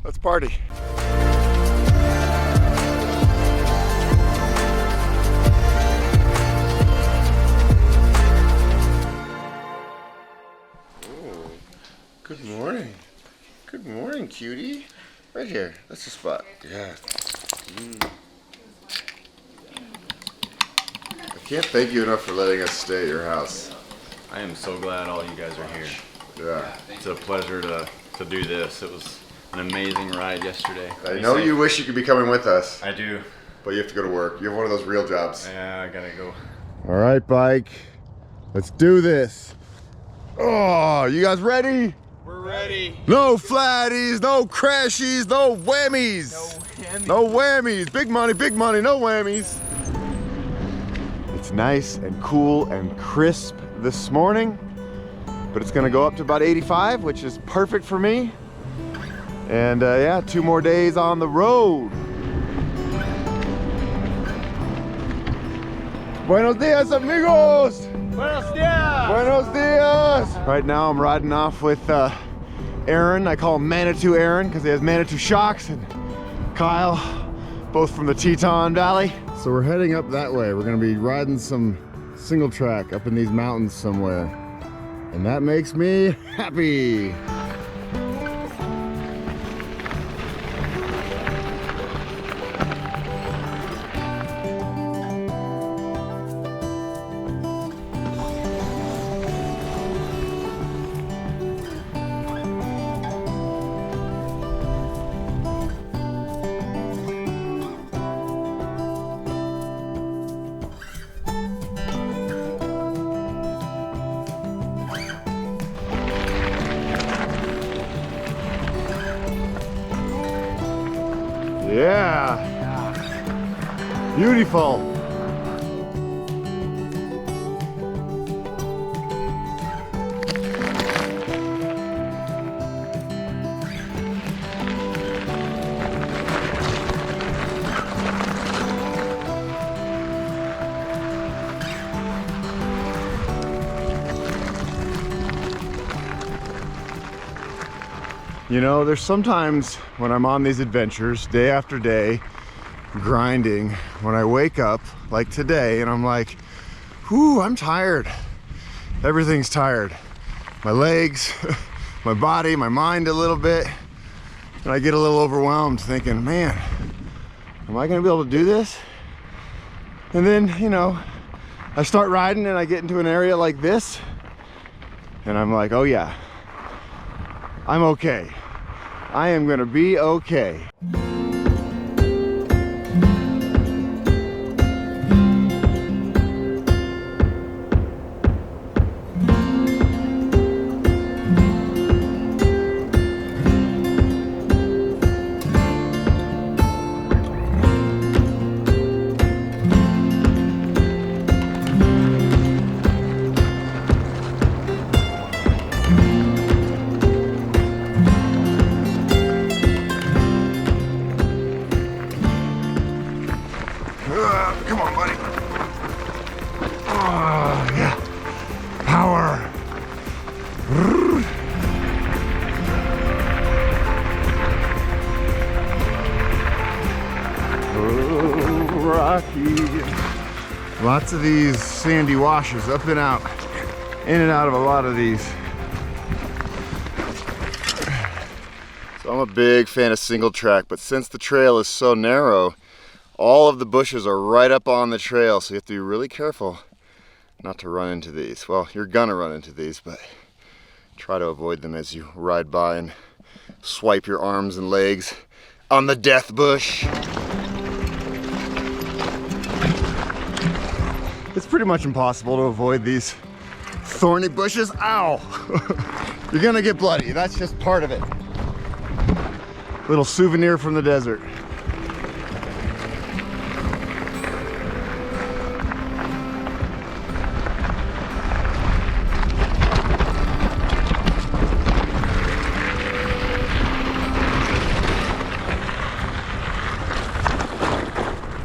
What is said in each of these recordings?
Let's party. Oh, good morning. Good morning, cutie. Right here. That's the spot. Yeah. I can't thank you enough for letting us stay at your house. I am so glad all you guys are here. Yeah. It's a pleasure to do this. It was an amazing ride yesterday. I know you wish you could be coming with us. I do. But you have to go to work. You have one of those real jobs. Yeah, I gotta go. All right, bike. Let's do this. Oh, you guys ready? We're ready. No flatties, no crashies, no whammies. No whammies. Big money, no whammies. It's nice and cool and crisp this morning, but it's gonna go up to about 85, which is perfect for me. And yeah, 2 more days on the road. Buenos dias, amigos. Buenos dias. Buenos dias. Right now I'm riding off with Aaron. I call him Manitou Aaron because he has Manitou shocks, and Kyle, both from the Teton Valley. So we're heading up that way. We're gonna be riding some single track up in these mountains somewhere. And that makes me happy. Yeah, beautiful. You know, there's sometimes when I'm on these adventures, day after day, grinding, when I wake up, like today, and I'm like, whew, I'm tired. Everything's tired. My legs, my body, my mind a little bit. And I get a little overwhelmed thinking, man, am I gonna be able to do this? And then, you know, I start riding and I get into an area like this, and I'm like, oh yeah, I'm okay. I am gonna be okay. Come on, buddy. Oh, yeah. Power. Oh, rocky. Lots of these sandy washes, up and out, in and out of a lot of these. So I'm a big fan of single track, but since the trail is so narrow, all of the bushes are right up on the trail, so you have to be really careful not to run into these. Well, you're gonna run into these, but try to avoid them as you ride by and swipe your arms and legs on the death bush. It's pretty much impossible to avoid these thorny bushes. Ow! You're gonna get bloody. That's just part of it. Little souvenir from the desert.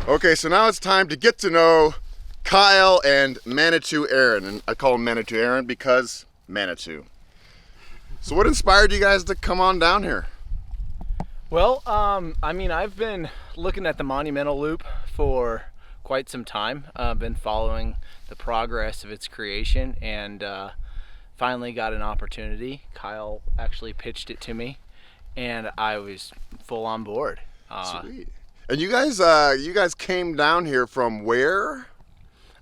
Okay, so now it's time to get to know Kyle and Manitou Aaron. And I call him Manitou Aaron because Manitou. So what inspired you guys to come on down here? Well, I mean, I've been looking at the Monumental Loop for quite some time. I've been following the progress of its creation, and finally got an opportunity. Kyle actually pitched it to me, and I was full on board. Sweet. And you guys came down here from where?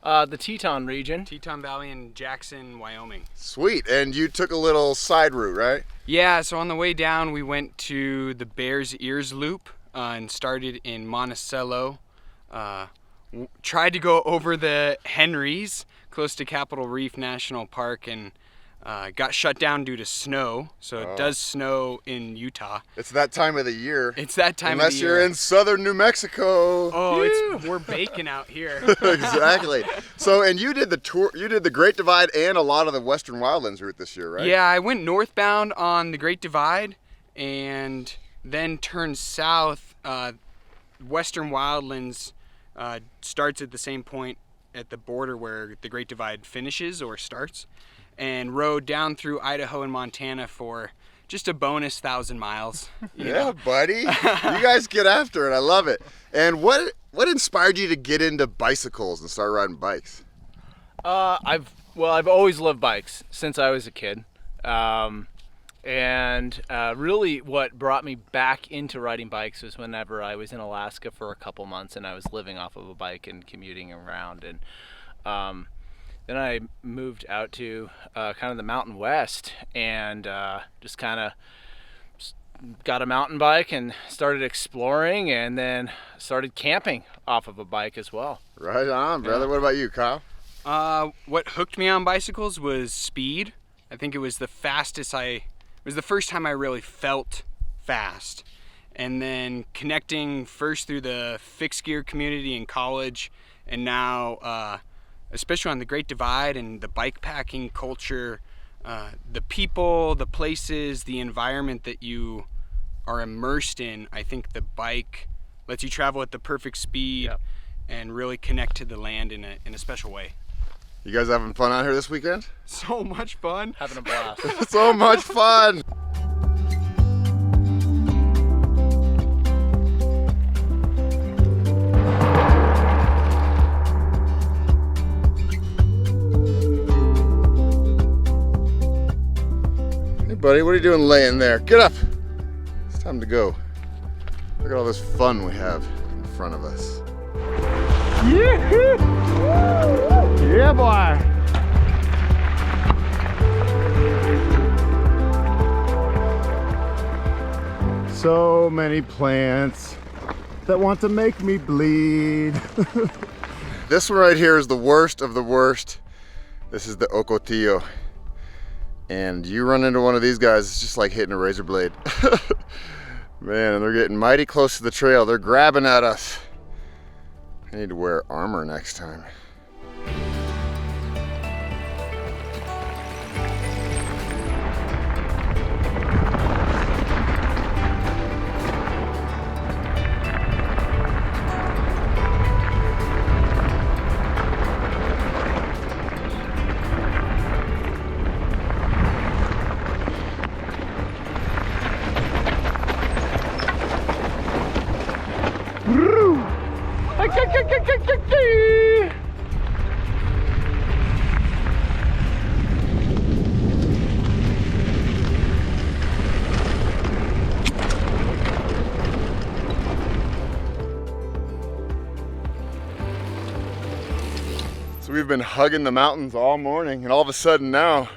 The Teton region. Teton Valley in Jackson, Wyoming. Sweet. And you took a little side route, right? Yeah, so on the way down we went to the Bears Ears Loop and started in Monticello. Tried to go over the Henrys close to Capitol Reef National Park, and got shut down due to snow. So it does snow in Utah. It's that time of the year. It's that time of the Unless year. you're in southern New Mexico. Oh, we're baking out here. Exactly. So, and you did the tour, you did the Great Divide and a lot of the Western Wildlands route this year, right? Yeah, I went northbound on the Great Divide and then turned south. Western Wildlands starts at the same point at the border where the Great Divide finishes or starts, and rode down through Idaho and Montana for just a bonus 1,000 miles. Yeah, buddy. You guys get after it. I love it. And what inspired you to get into bicycles and start riding bikes? I've always loved bikes since I was a kid. And really what brought me back into riding bikes was whenever I was in Alaska for a couple months and I was living off of a bike and commuting around. And then I moved out to kind of the Mountain West and just kind of got a mountain bike and started exploring, and then started camping off of a bike as well. Right on, brother. Yeah. What about you, Kyle? What hooked me on bicycles was speed. I think it was the fastest it was the first time I really felt fast. And then connecting first through the fixed gear community in college, and now especially on the Great Divide and the bikepacking culture, the people, the places, the environment that you are immersed in. I think the bike lets you travel at the perfect speed. Yep. And really connect to the land in a special way. You guys having fun out here this weekend? So much fun. Having a blast. So much fun. Hey buddy, what are you doing laying there? Get up. It's time to go. Look at all this fun we have in front of us. Yeah, boy. So many plants that want to make me bleed. This one right here is the worst of the worst. This is the ocotillo. And you run into one of these guys, it's just like hitting a razor blade. Man, and they're getting mighty close to the trail. They're grabbing at us. I need to wear armor next time. So we've been hugging the mountains all morning, and all of a sudden now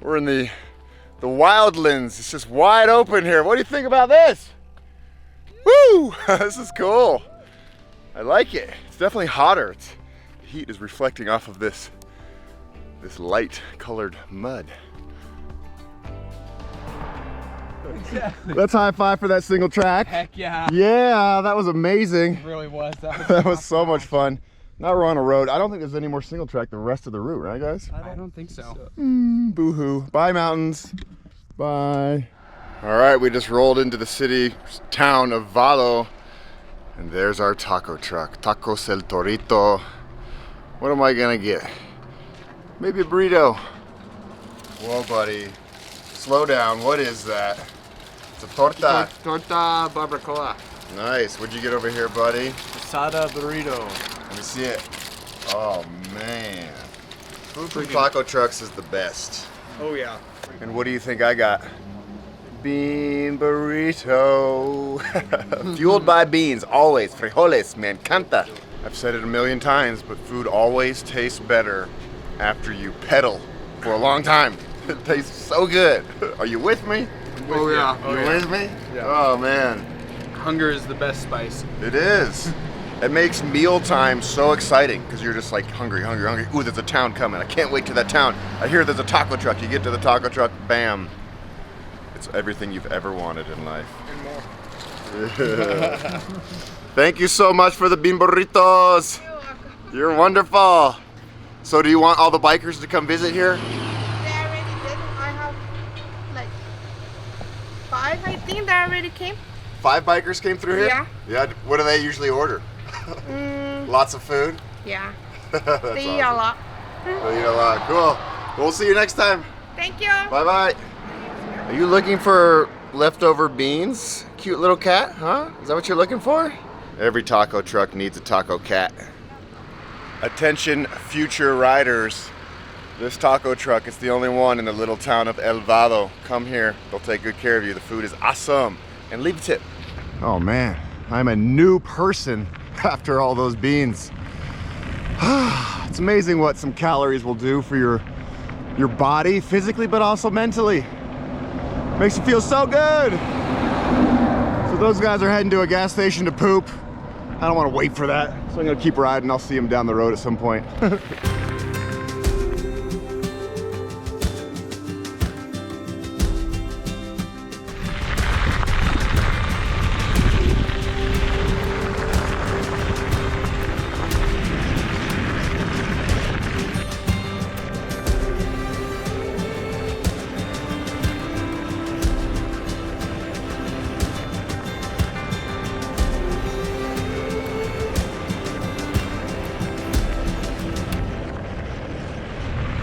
we're in the Wildlands. It's just wide open here. What do you think about this? Woo! This is cool. I like it. It's definitely hotter. The heat is reflecting off of this light colored mud. Exactly. Let's high five for that single track. Heck yeah. Yeah, that was amazing. It really was. That was so much fun. Now we're on a road. I don't think there's any more single track the rest of the route, right guys? I don't think so. Boo-hoo. Bye mountains. Bye. All right, we just rolled into the town of Valo, and there's our taco truck. Tacos El Torito. What am I gonna get? Maybe a burrito. Whoa, buddy. slow down. What is that? It's a torta. Torta barbacoa. Nice. What'd you get over here, buddy? Asada burrito. Let me see it. Oh, man. Food from taco trucks is the best. Oh yeah. And what do you think I got? Bean burrito. Fueled by beans, always. Frijoles, me encanta. I've said it a million times, but food always tastes better after you pedal for a long time. It tastes so good. Are you with me? Oh yeah. You with me? Yeah. Oh man. Hunger is the best spice. It is. It makes mealtime so exciting because you're just like hungry, hungry, hungry. Ooh, there's a town coming. I can't wait to that town. I hear there's a taco truck. You get to the taco truck, bam. It's everything you've ever wanted in life. And more. Thank you so much for the bean burritos. You're wonderful. So do you want all the bikers to come visit here? They already did. I have like 5, I think they already came. 5 bikers came through here? Yeah. Yeah, what do they usually order? Lots of food? Yeah. That's They eat a lot. They eat a lot. Cool. We'll see you next time. Thank you. Bye-bye. Are you looking for leftover beans? Cute little cat, huh? Is that what you're looking for? Every taco truck needs a taco cat. Attention future riders. This taco truck is the only one in the little town of El Vado. Come here, they'll take good care of you. The food is awesome. And leave a tip. Oh man, I'm a new person after all those beans. It's amazing what some calories will do for your body, physically, but also mentally. Makes you feel so good. So those guys are heading to a gas station to poop. I don't want to wait for that, so I'm gonna keep riding. I'll see them down the road at some point.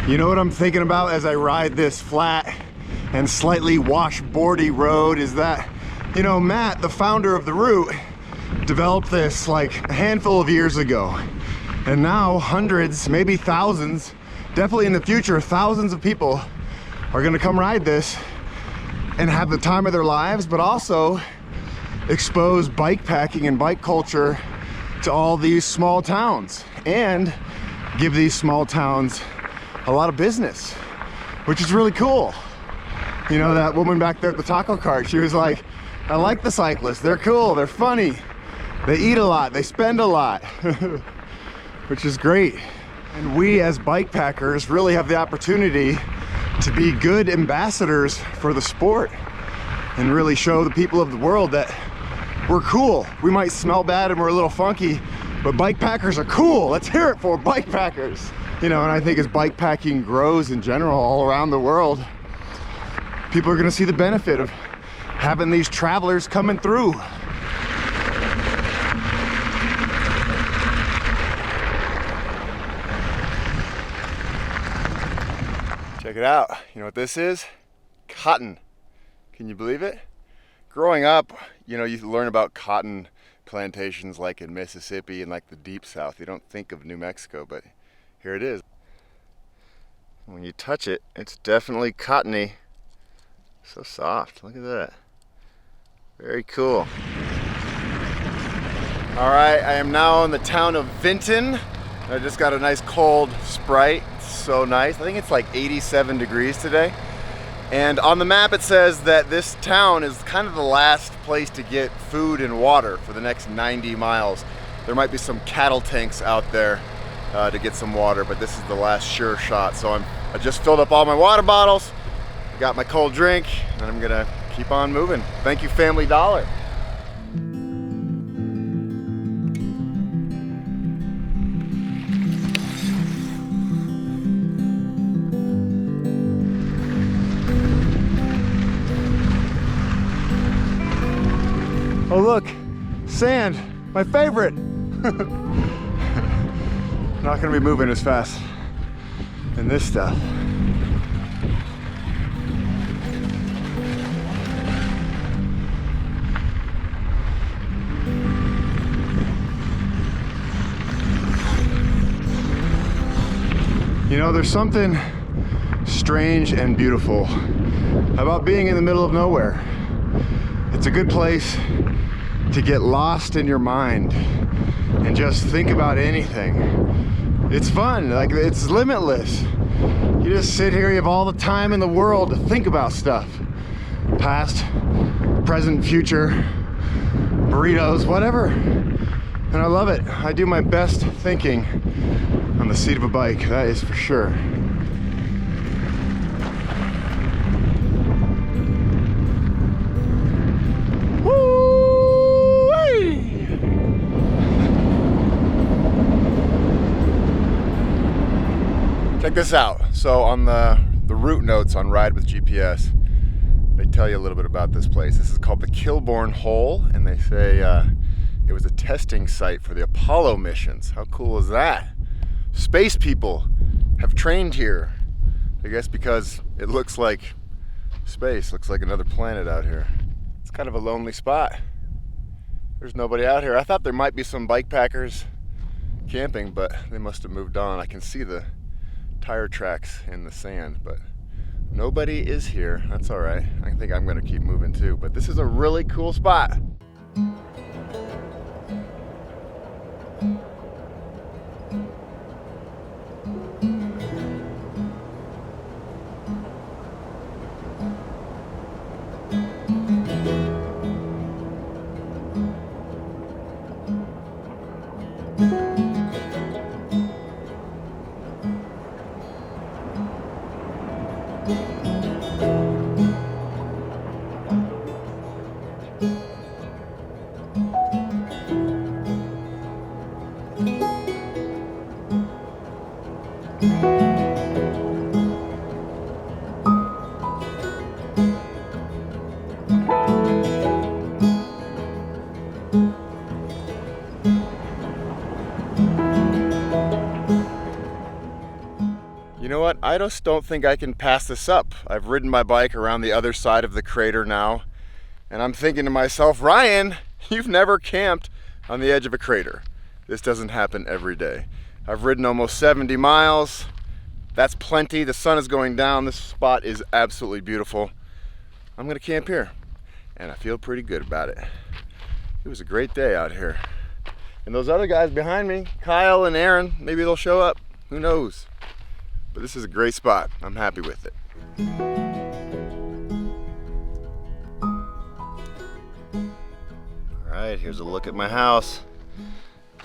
You know what I'm thinking about as I ride this flat and slightly washboardy road is that, you know, Matt, the founder of the route, developed this like a handful of years ago. And now hundreds, maybe thousands, definitely in the future, thousands of people are gonna come ride this and have the time of their lives, but also expose bike packing and bike culture to all these small towns and give these small towns a lot of business, which is really cool. You know, that woman back there at the taco cart, she was like, I like the cyclists, they're cool, they're funny, they eat a lot, they spend a lot, which is great. And we as bike packers really have the opportunity to be good ambassadors for the sport and really show the people of the world that we're cool. We might smell bad and we're a little funky, but bike packers are cool. Let's hear it for bike packers. You know, and I think as bike packing grows in general all around the world, people are gonna see the benefit of having these travelers coming through. Check it out. You know what this is? Cotton. Can you believe it? Growing up, you know, you learn about cotton plantations like in Mississippi and like the deep south. You don't think of New Mexico, but here it is. When you touch it, it's definitely cottony. So soft, look at that. Very cool. All right, I am now in the town of Vinton. I just got a nice cold Sprite, it's so nice. I think it's like 87 degrees today. And on the map it says that this town is kind of the last place to get food and water for the next 90 miles. There might be some cattle tanks out there to get some water, but this is the last sure shot. So I just filled up all my water bottles, got my cold drink, and I'm gonna keep on moving. Thank you, Family Dollar. Oh look, sand, my favorite. Not gonna be moving as fast in this stuff. know, there's something strange and beautiful about being in the middle of nowhere. It's a good place to get lost in your mind and just think about anything. It's fun, like it's limitless. You just sit here, you have all the time in the world to think about stuff. Past, present, future, burritos, whatever. And I love it. I do my best thinking on the seat of a bike, that is for sure. Check this out. So on the route notes on Ride with GPS, they tell you a little bit about this place. This is called the Kilborne Hole, and they say it was a testing site for the Apollo missions. How cool is that? Space people have trained here, I guess because it looks like space, looks like another planet out here. It's kind of a lonely spot. There's nobody out here. I thought there might be some bike packers camping, but they must have moved on. I can see the tire tracks in the sand, but nobody is here. That's all right. I think I'm gonna keep moving too, but this is a really cool spot. You know what? I just don't think I can pass this up. I've ridden my bike around the other side of the crater now, and I'm thinking to myself, Ryan, you've never camped on the edge of a crater. This doesn't happen every day. I've ridden almost 70 miles. That's plenty. The sun is going down. This spot is absolutely beautiful. I'm gonna camp here, and I feel pretty good about it. It was a great day out here. And those other guys behind me, Kyle and Aaron, maybe they'll show up. Who knows? But this is a great spot. I'm happy with it. All right, here's a look at my house.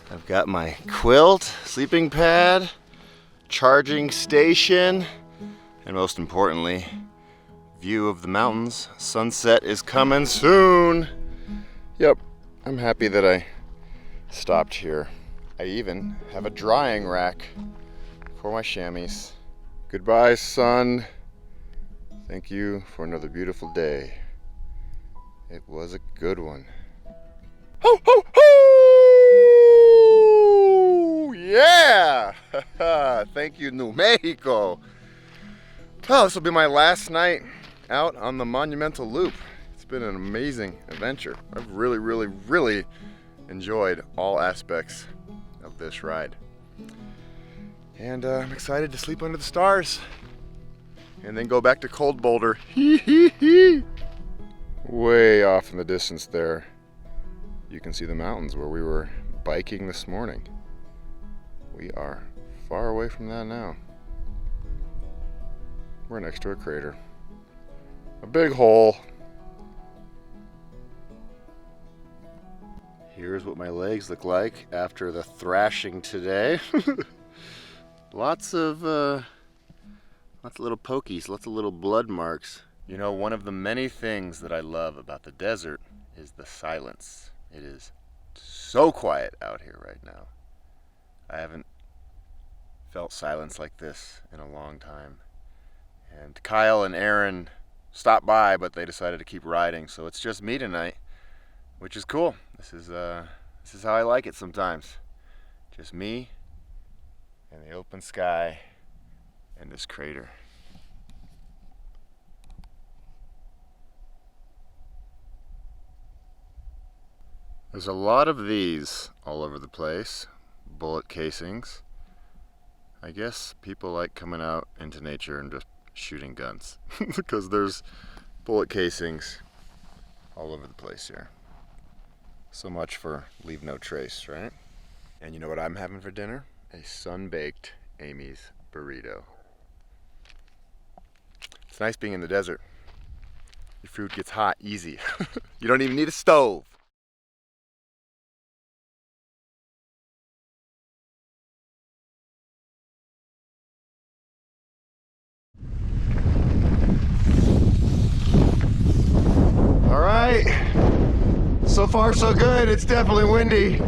I've got my quilt, sleeping pad, charging station, and most importantly, view of the mountains. Sunset is coming soon. Yep, I'm happy that I stopped here. I even have a drying rack for my chamois. Goodbye, sun. Thank you for another beautiful day. It was a good one. Ho, ho, ho! Yeah! Thank you, New Mexico. Oh, this will be my last night out on the Monumental Loop. It's been an amazing adventure. I've really, really, really enjoyed all aspects of this ride. And I'm excited to sleep under the stars and then go back to Cold Boulder. Way off in the distance there, you can see the mountains where we were biking this morning. We are far away from that now. We're next to a crater. A big hole. Here's what my legs look like after the thrashing today. Lots of little pokies, lots of little blood marks. You know, one of the many things that I love about the desert is the silence. It is so quiet out here right now. I haven't felt silence like this in a long time. And Kyle and Aaron stopped by, but they decided to keep riding, so it's just me tonight, which is cool. This is how I like it sometimes. Just me and the open sky and this crater. There's a lot of these all over the place, bullet casings. I guess people like coming out into nature and just shooting guns because there's bullet casings all over the place here. So much for leave no trace, right? And you know what I'm having for dinner? A sun-baked Amy's burrito. It's nice being in the desert. Your food gets hot easy. You don't even need a stove. All right, so far so good. It's definitely windy.